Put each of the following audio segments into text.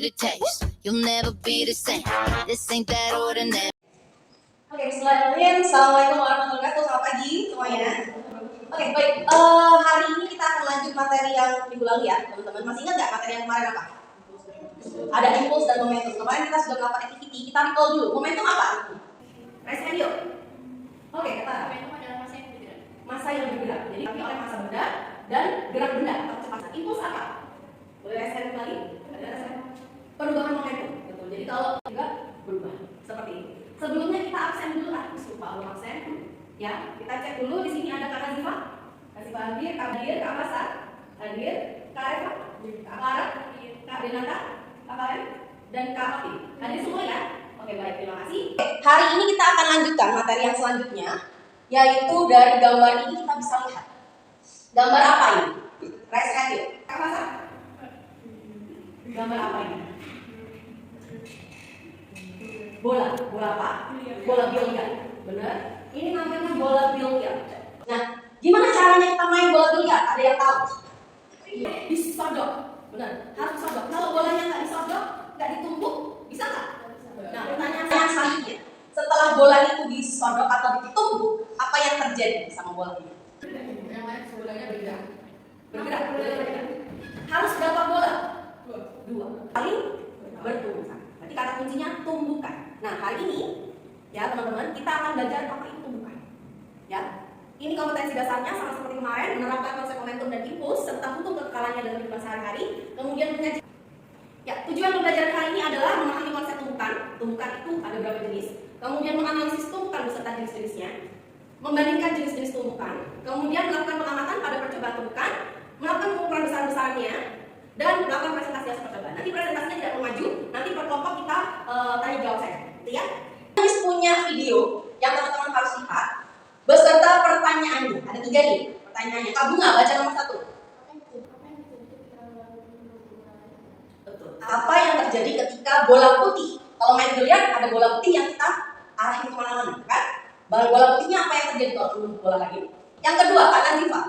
the taste. You'll never be the same. This ain't that ordinary. Oke, bismillahirrahmanirrahim. Assalamualaikum warahmatullahi wabarakatuh. Selamat pagi semuanya. Oke, baik. Hari ini kita akan lanjut materi yang minggu lalu ya, teman-teman. Masih ingat nggak materi yang kemarin apa? Ada impuls dan momentum. Kemarin kita sudah melakukan activity. Kita recall dulu. Momentum apa? Raise hand yuk. Oke, kata momentum adalah masa yang bergerak. Masa yang bergerak. Jadi kami oleh masa benda dan gerak benda atau kecepatan. Impuls apa? Boleh raise hand kembali? Ada raise hand? Perubahan momentum. Betul. Jadi kalau juga berubah seperti ini. Sebelumnya kita absen dulu lah, lupa belum absen. Ya, kita cek dulu di sini ada Kak Nazifa. Nazifa hadir, Kak Pasar, hadir, Kak Eva, Kak Lara, Kak Denata, Kak Karen, dan Kak Afi. Hadir semua ya? Oke, baik, terima kasih. Hari ini kita akan lanjutkan materi yang selanjutnya, yaitu dari gambar ini kita bisa lihat. Gambar apa ini? Raise hand yuk. Kak Pasar. Gambar apa ini? Bola apa? Bola biliar. Benar? Ini namanya bola biliar. Nah, gimana caranya kita main bola biliar? Ada yang tahu? Disodok. Benar, harus disodok. Kalau bolanya nggak disodok, nggak ditumpuk, bisa nggak? Nah, pertanyaan selanjutnya, setelah bola itu disodok atau ditumpuk, apa yang terjadi sama bola ini? Yang lain bolanya bergerak. Bergerak. Harus berapa bola? Dua. Kali bertumbukan. Berarti kata kuncinya tumbukan. Nah, hari ini ya teman-teman, kita akan belajar apa itu tumbukan. Ya. Ini kompetensi dasarnya sama seperti kemarin, menerapkan konsep momentum dan impuls serta hukum kekekalannya dalam kehidupan sehari-hari. Kemudian mengajar. Ya, tujuan pembelajaran kali ini adalah memahami konsep tumbukan. Tumbukan itu ada berapa jenis. Kemudian menganalisis tumbukan beserta jenis-jenisnya. Membandingkan jenis-jenis tumbukan. Kemudian melakukan pengamatan pada percobaan tumbukan, melakukan pengukuran besar-besarnya, dan melakukan presentasi hasil percobaan. Nanti presentasinya tidak maju, nanti per kelompok kita tanya jawab saja, gitu ya. Kami punya video yang teman-teman harus lihat beserta pertanyaannya. Ada 3 nih pertanyaannya. Kak Bunga, baca nomor 1. Betul. Apa yang terjadi ketika bola putih? Kalau main biliar ada bola putih yang kita arahin kemana-mana, kan? Bola putihnya apa yang terjadi kalau menembus bola lagi? Yang kedua, Kak Nazifa.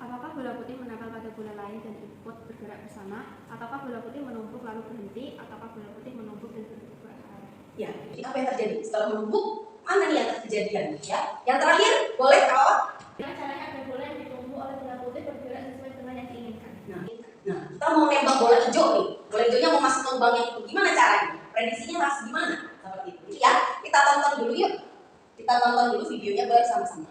Apakah bola putih menempel pada bola lain dan ikut bergerak bersama? Ataukah bola putih menumpuk lalu berhenti? Ataukah bola putih menumpuk dan berarah? Ya, jadi apa yang terjadi setelah menumpuk? Mana nih yang kejadian? Ya, yang terakhir boleh kalau? Gimana caranya agar bola yang ditumpuk oleh bola putih bergerak sesuai dengan yang diinginkan? Nah, kita mau nembak bola hijau nih. Bola hijaunya mau masuk ke lubang yang itu. Gimana caranya? Prediksinya harus gimana? Seperti itu. Jadi ya, kita tonton dulu yuk. Kita tonton dulu videonya bersama-sama.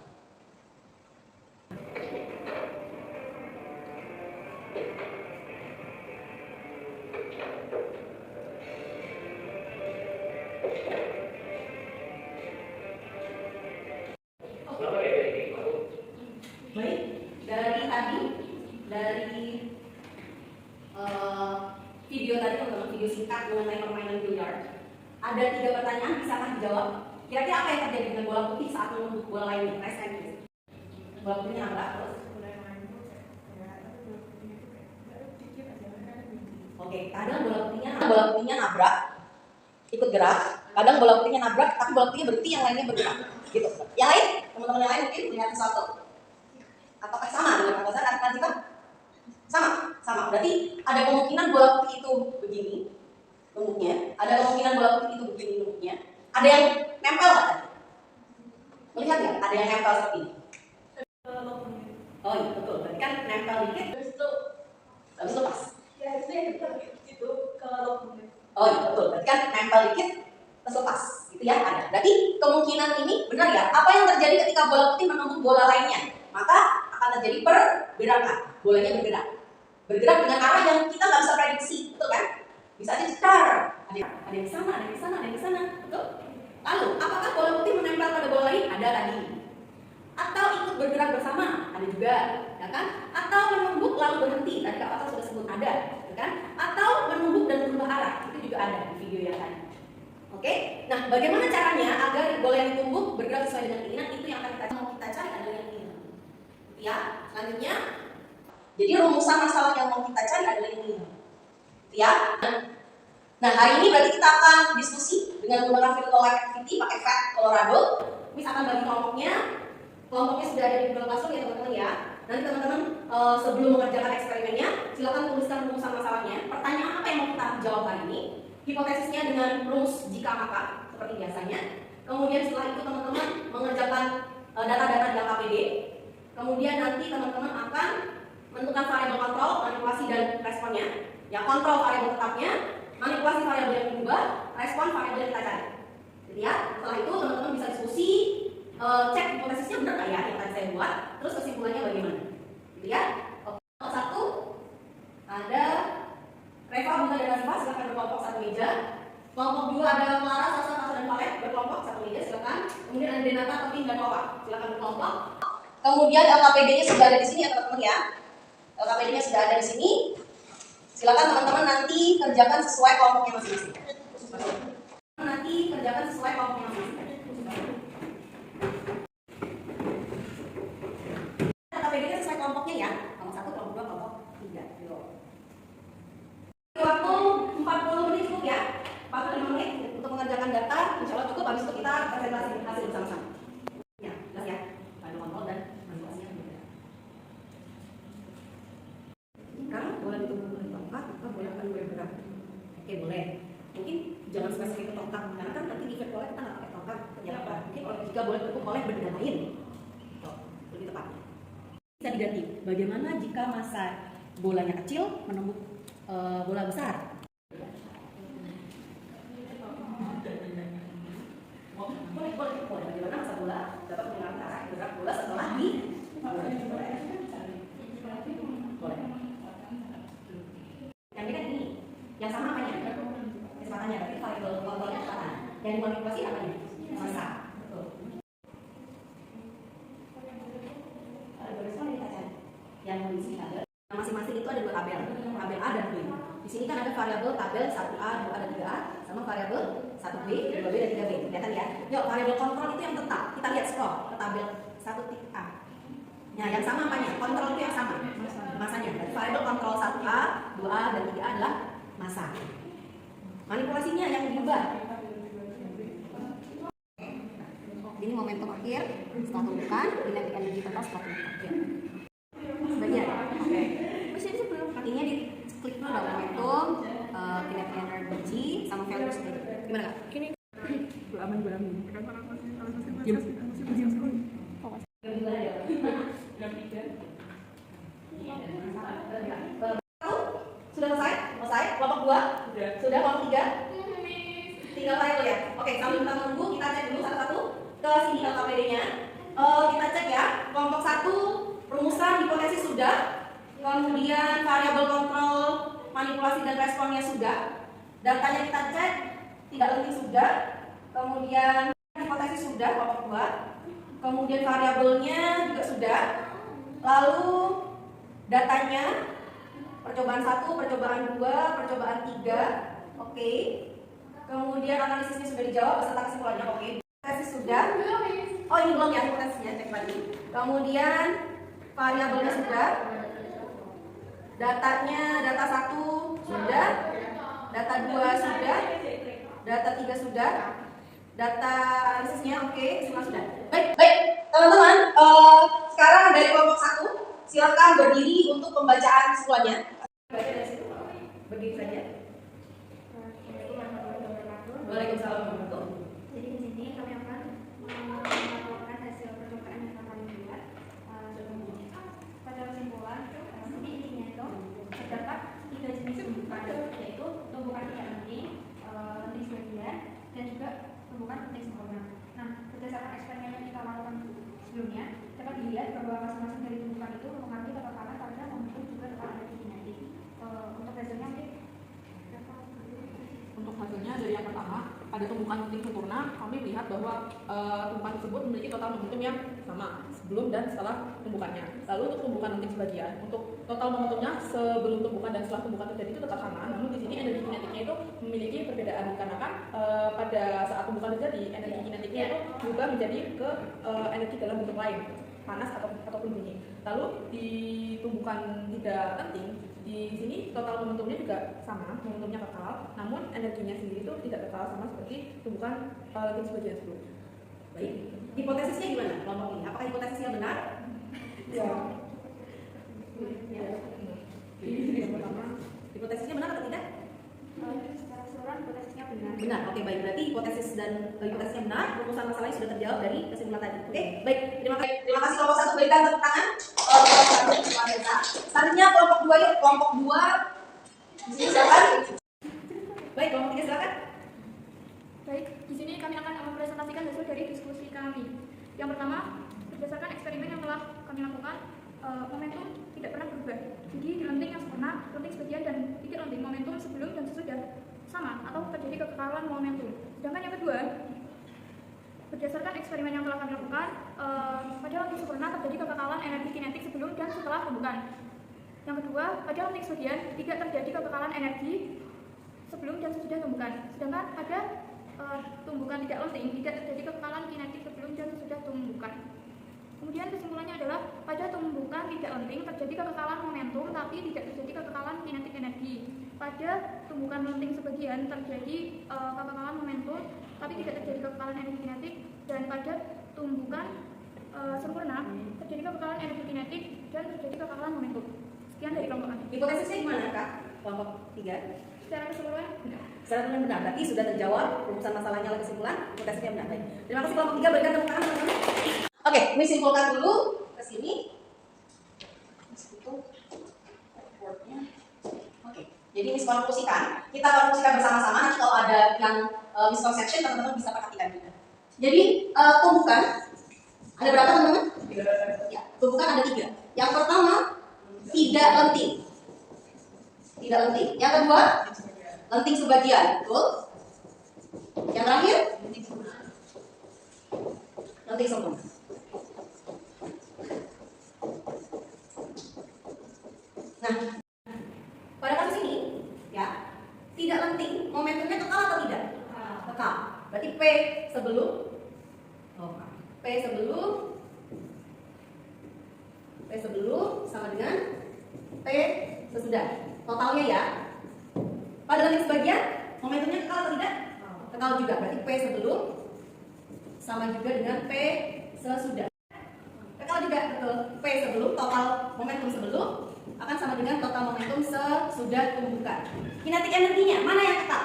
Baik, dari video tadi teman-teman, video singkat mengenai permainan biliar, ada 3 pertanyaan, bisakah dijawab? Kira-kira apa yang terjadi dengan bola putih saat menumpuk bola lainnya? Raise hand please. Bola putihnya nabrak terus. Oke, kadang bola putihnya nabrak, ikut gerak. Kadang bola putihnya nabrak, tapi bola putihnya berhenti, yang lainnya bergerak. Gitu. Yang lain, teman-teman yang lain mungkin melihat sesuatu. Ataukah sama dengan Kak Zara, Kak Zika? Sama. Berarti ada kemungkinan bola putih itu begini numpuknya, ada kemungkinan bola putih itu begini numpuknya. Ada yang nempel nggak tadi? Melihat nggak? Ada yang nempel seperti ini. Oh iya betul. Berarti kan nempel dikit, terus itu habis lepas. Ya itu kalau. Oh iya betul. Berarti kan nempel dikit, terus lepas. Gitu ya ada. Berarti kemungkinan ini benar ya. Apa yang terjadi ketika bola putih menumpuk bola lainnya? Maka akan terjadi pergerakan. Bolanya bergerak dengan arah yang kita nggak bisa prediksi, betul kan? Bisa aja cetar. Ada yang sana, ada yang ke sana, betul? Lalu, apakah bola putih menempel pada bola lain? Ada tadi. Atau ikut bergerak bersama? Ada juga, ya kan? Atau menumbuk lalu berhenti? Tadi Kak Pasal sudah sebut ada, ya kan? Atau menumbuk dan berubah arah? Itu juga ada di video yang tadi. Oke? Nah, bagaimana caranya agar bola yang ditumbuk bergerak sesuai dengan keinginan? Itu yang akan kita cari adalah yang ini. Ya, selanjutnya. Jadi rumusan masalah yang mau kita cari adalah yang ini. Ya. Nah, hari ini berarti kita akan diskusi dengan menggunakan virtual live activity pakai FAT Colorado. Miss akan bagi kelompoknya. Kelompoknya sudah ada di Google Classroom ya teman-teman ya. Nanti teman-teman sebelum mengerjakan eksperimennya, silakan tuliskan rumusan masalahnya. Pertanyaan apa yang mau kita jawab hari ini? Hipotesisnya dengan rumus jika maka seperti biasanya. Kemudian setelah itu teman-teman mengerjakan data-data di LKPD. Kemudian nanti teman-teman akan menentukan variabel kontrol, manipulasi dan responnya. Ya, kontrol variabel tetapnya, manipulasi variabel yang diubah, respon variabel yang kita cari. Jadi ya, setelah itu teman-teman bisa diskusi, cek hipotesisnya benar nggak ya yang tadi saya buat, terus kesimpulannya bagaimana. Gitu ya. Oke, nomor 1 ada Reva, Bunga dan Nazifah, silakan berkelompok satu meja. Kelompok 2 ada Clara, Sasa, Nasa dan Palet, berkelompok satu meja, silakan. Kemudian ada Denata, Topin dan Nova, silakan berkelompok. Kemudian LKPD-nya sudah ada di sini ya teman-teman ya. LKPD-nya sudah ada di sini. Silakan teman-teman nanti kerjakan sesuai kelompoknya masing-masing. Nanti kerjakan sesuai kelompoknya masing-masing. LKPD-nya sesuai kelompoknya ya. Kelompok 1, kelompok 2, kelompok 3. Waktu 40 menit cukup ya. 45 menit untuk mengerjakan data. Insya Allah cukup. Habis itu kita presentasi hasil bersama-sama. Ya, jelas ya. Ada kontrol dan manipulasinya berbeda. Sekarang boleh ditunggu di tongkat, atau boleh akan bergerak. Oke, boleh. Mungkin jangan spesifik ke tongkat, karena kan nanti di virtual kita nggak pakai tongkat. Ternyata mungkin jika boleh bentuk oleh benda lain. Tuh, lebih tepat. Bisa diganti. Bagaimana jika massa bolanya kecil menembus bola besar? Boleh. Bagaimana massa bola dapat mengalami arah gerak bola setelah di boleh. Yang ini kan ini, yang sama apanya? Kecepatannya, berarti variabel kontrolnya kecepatan. Yang dimanipulasi apanya? Massa. Betul. Yang di sini ada masing-masing itu ada 2 tabel, tabel A dan B. Di sini kan ada variabel tabel 1A, 2A dan 3A, sama variabel 1B, 2B dan 3B. Kelihatan ya? Yuk, variabel kontrol itu yang tetap. Kita lihat scroll ke tabel 1A. Nah, yang sama apanya? Kontrol itu yang sama. Masanya. Jadi variabel kontrol 1A, 2A dan 3A adalah massa. Manipulasinya yang diubah. Ini momentum akhir setelah tumbukan, kinetic energi total setelah tumbukan. Sebagian. Oke. Terus ini sebelum artinya diklik dulu dong momentum, kinetic energy sama value sendiri. Gimana kak? Gini. Aman. Sudah selesai? Kelompok 2? Sudah. Kelompok 3? Tinggal variabel ya? Oke, sambil kita menunggu, kita cek dulu satu-satu ke sini LKPD-nya. Kita cek ya, kelompok 1 rumusan hipotesis sudah, kemudian variabel kontrol, manipulasi dan responnya sudah, datanya kita cek, tidak penting sudah, kemudian hipotesis sudah, kelompok 2, kemudian variabelnya juga sudah, lalu datanya, percobaan 1, percobaan 2, percobaan 3, oke. Kemudian analisisnya sudah dijawab beserta kesimpulannya, oke. Hipotesis sudah. Oh, ini belum ya hipotesisnya, cek lagi. Kemudian variabelnya sudah. Datanya, data 1 sudah. Data 2 sudah. Data 3 sudah. Data analisisnya oke, semua sudah. Baik, teman-teman. Sekarang dari kelompok 1, silakan berdiri untuk pembacaan kesimpulannya. Baca dari situ. Berdiri saja. Waalaikumsalam warahmatullahi. Jadi di sini kami akan melaporkan hasil percobaan yang kami buat. Pada kesimpulan, jadi intinya itu terdapat 3 jenis tumbukan, yaitu tumbukan tidak penting, penting sebagian, dan juga tumbukan penting sempurna. Nah, berdasarkan eksperimen yang kita lakukan sebelumnya, dapat dilihat bahwa masing-masing dari tumbukan itu mempengaruhi ketotalan pada membentuk juga tekanan energi kinetik. Untuk hasilnya mungkin Untuk hasilnya dari yang pertama, pada tumbukan penting sempurna, kami melihat bahwa tumbukan tersebut memiliki total momentum yang sama sebelum dan setelah tumbukannya. Lalu untuk tumbukan penting sebagian, untuk total momentumnya sebelum tumbukan dan setelah tumbukan terjadi itu tetap sama. Namun di sini energi kinetiknya itu memiliki perbedaan karena kan pada saat tumbukan terjadi energi kinetiknya itu juga menjadi ke energi dalam bentuk lain, panas ataupun dingin. Lalu di tumbukan tidak penting, di sini total momentumnya juga sama, momentumnya kekal, namun energinya sendiri itu tidak kekal sama seperti tumbukan penting sebagian sebelum. Baik, hipotesisnya gimana kelompok ini? Apakah hipotesisnya benar? Ya. Yang pertama, Hipotesisnya benar atau tidak? Secara keseluruhan hipotesisnya benar. Benar. Oke, baik. Berarti hipotesisnya benar, rumusan masalahnya sudah terjawab dari kesimpulan tadi. Oke, baik. Terima kasih kelompok 1, berikan tepuk tangan. Kelompok 1 luar biasa. Selanjutnya kelompok 2 yuk. Kelompok 2. Di sini silakan. Baik, kelompok 3 silakan. Baik, di sini kami akan mempresentasikan hasil dari diskusi kami. Yang pertama, berdasarkan eksperimen yang telah kami lakukan, momentum tidak pernah berubah. Jadi di lenting yang sempurna, lenting sebagian dan tidak lenting momentum sebelum dan sesudah sama atau terjadi kekekalan momentum. Sedangkan yang kedua, berdasarkan eksperimen yang telah kami lakukan, pada lenting sempurna terjadi kekekalan energi kinetik sebelum dan setelah tumbukan. Yang kedua, pada lenting sebagian tidak terjadi kekekalan energi sebelum dan sesudah tumbukan. Sedangkan pada tumbukan tidak lenting tidak terjadi kekekalan kinetik sebelum dan sesudah tumbukan. Kemudian kesimpulannya adalah pada tumbukan tidak lenting terjadi kekekalan momentum tapi tidak terjadi kekekalan kinetik energi. Pada tumbukan lenting sebagian terjadi kekekalan momentum tapi tidak terjadi kekekalan energi kinetik, dan pada tumbukan sempurna terjadi kekekalan energi kinetik dan terjadi kekekalan momentum. Sekian dari kelompok kami. Hipotesisnya gimana, Kak? Kelompok 3. Secara keseluruhan benar. Secara keseluruhan benar. Berarti sudah terjawab rumusan masalahnya oleh kesimpulan. Hipotesisnya benar. Baik. Terima kasih kelompok 3, berikan tepuk tangan teman-teman. Oke, ini simpulkan dulu ke sini. Oke, jadi ini konklusikan. Kita konklusikan bersama-sama. Nanti kalau ada yang misconception, teman-teman bisa perhatikan juga. Jadi tumbukan ada berapa teman-teman? Ya, tumbukan ada 3. Yang pertama tidak lenting. Tidak lenting. Yang kedua lenting sebagian, betul? Yang terakhir lenting sempurna. Nah, pada kasus ini, ya, tidak lenting, momentumnya kekal atau tidak? Kekal. Berarti P sebelum sama dengan P sesudah. Totalnya ya. Pada lenting sebagian, momentumnya kekal atau tidak? Kekal juga. Berarti P sebelum sama juga dengan P sesudah. Kekal juga, betul. P sebelum, total momentum sebelum akan sama dengan total momentum sesudah tumbukan. Kinetik energinya mana yang kekal?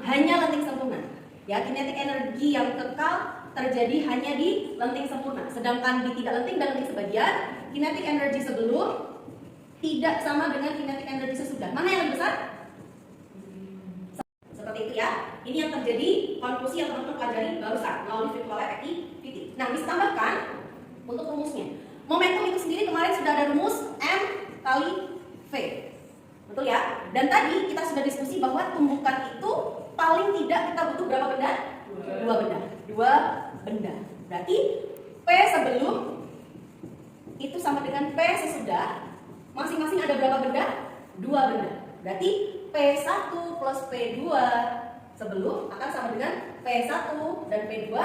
Hanya lenting sempurna. Ya, kinetik energi yang kekal terjadi hanya di lenting sempurna. Sedangkan di tidak lenting dan lenting sebagian, kinetik energi sebelum tidak sama dengan kinetik energi sesudah. Mana yang lebih besar? Seperti itu ya. Ini yang terjadi konklusi yang teman-teman pelajari barusan melalui virtual activity. Nah, bisa tambahkan untuk rumusnya. Momentum itu sendiri kemarin sudah ada rumus M kali V. Betul ya? Dan tadi kita sudah diskusi bahwa tumbukan itu paling tidak kita butuh berapa benda? 2 benda. Berarti P sebelum itu sama dengan P sesudah. Masing-masing ada berapa benda? 2 benda. Berarti P1 plus P2 sebelum akan sama dengan P1 dan P2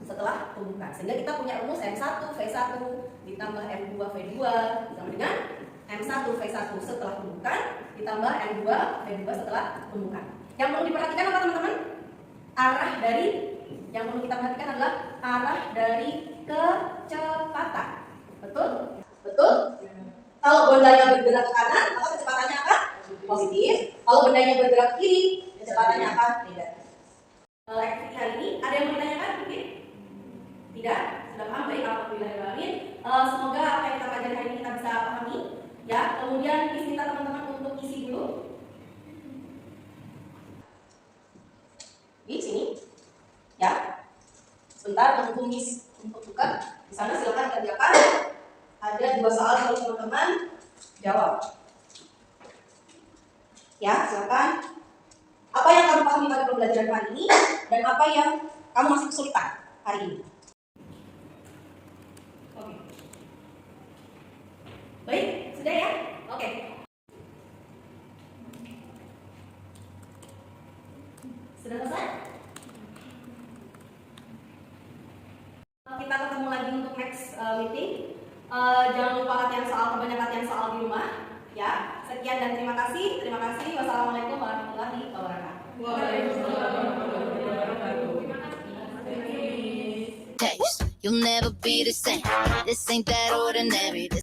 setelah tumbukan. Sehingga kita punya rumus M1 V1 ditambah M2 V2 sama dengan M1 V1 setelah tumbukan ditambah M2 V2 setelah tumbukan. Yang perlu diperhatikan apa teman-teman? Yang perlu kita perhatikan adalah arah dari kecepatan. Betul? Betul? Kalau bendanya bergerak ke kanan, maka kecepatannya akan positif. Kalau bendanya bergerak ke kiri, kecepatannya akan negatif. Leksi hari ini ada yang mau ditanyakan mungkin? Tidak? Sudah paham? Baik, alhamdulillahirrahmanirrahim. Semoga apa yang kita pelajari hari ini kita bisa pahami. Ya, kemudian minta teman-teman untuk isi dulu. Di sini, ya. Sebentar untuk buka. Di sana silakan kerjakan. Ada 2 soal kalau teman-teman jawab. Ya, silakan. Apa yang kamu pahami pada pembelajaran hari ini dan apa yang kamu masih kesulitan hari ini? Oke. Baik, sudah ya? Oke. Sudah selesai? Kita ketemu lagi untuk next meeting. Jangan lupa latihan soal, kebanyakan latihan soal di rumah. Ya, sekian dan terima kasih. Terima kasih. Wassalamualaikum warahmatullahi wabarakatuh. Taste, you'll never be the same. This ain't that ordinary.